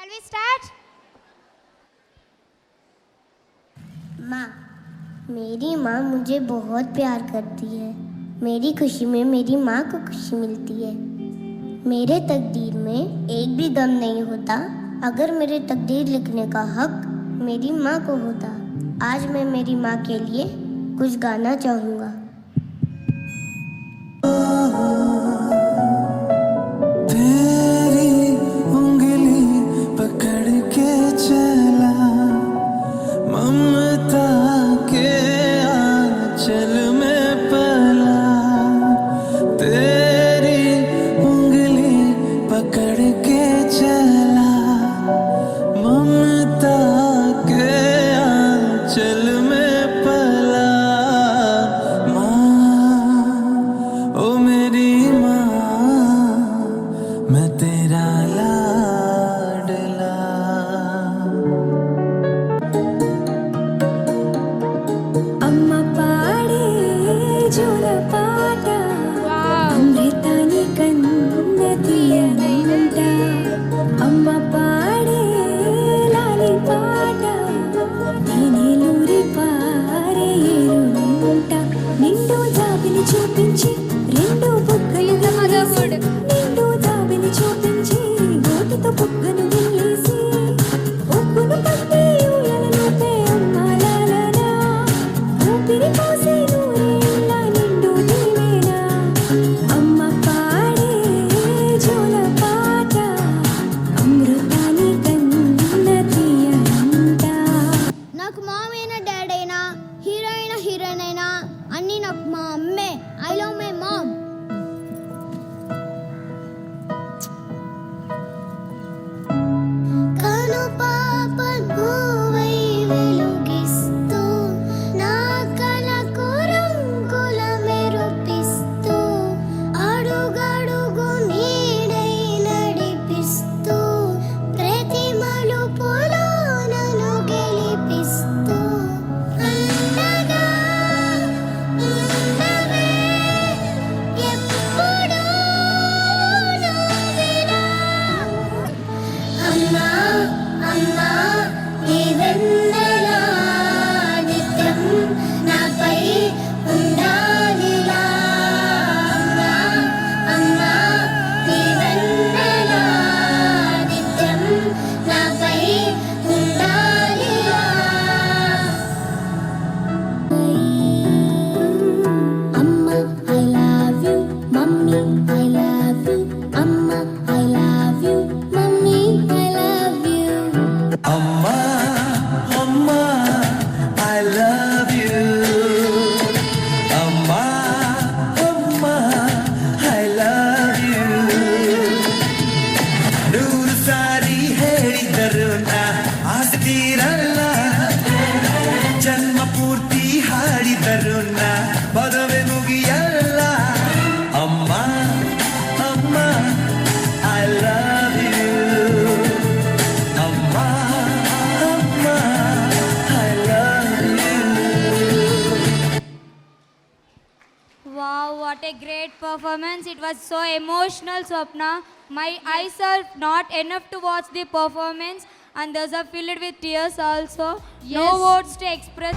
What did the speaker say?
Shall we start? माँ, मेरी माँ मुझे बहुत प्यार करती है। मेरी खुशी में मेरी माँ को खुशी मिलती है। मेरे तकदीर में एक भी गम नहीं होता अगर मेरे तकदीर लिखने का हक मेरी माँ को होता। आज मैं मेरी माँ के लिए कुछ गाना चाहूँगा। చూపించి రెండు బుగ్గలు నిండు దాబిని చూపించి గోటితో బుగ్గను గిల్లేసి ఒప్పును పట్టి ఊయలలోపే అమ్మాలాలనా ఊపిరి పోసి నూరేళ్ళ నిండు దీవేనా అమ్మ పాడే జోల పాట అమృతాని కన్న తీయంట. నాకు మామ్ అయినా డాడ్ అయినా హీరోయిన్ అయినా అన్నీ నాకు మా అమ్మే. I love my mom. కను పాప నువ్వై వెలుగిస్తూ నా కలకు రంగుల మెరుపిస్తూ అడుగడుగు నీడై నడిపిస్తూ ప్రతి మలుపులో నన్ను గెలిపిస్తూ ಜನ್ಮ ಪೂರ್ತಿ ಹಾಡಿದರು ನಾ ಪದವೆ ಮುಗಿಯಲ್ಲ. ಅಮ್ಮ ಅಮ್ಮ ಐ ಲವ್ ಯು. ಅಮ್ಮ ಅಮ್ಮ I love you. Wow, what a great performance. It was so emotional, Swapna. My eyes are not enough to watch the performance and those are filled with tears also. No Yes. words to express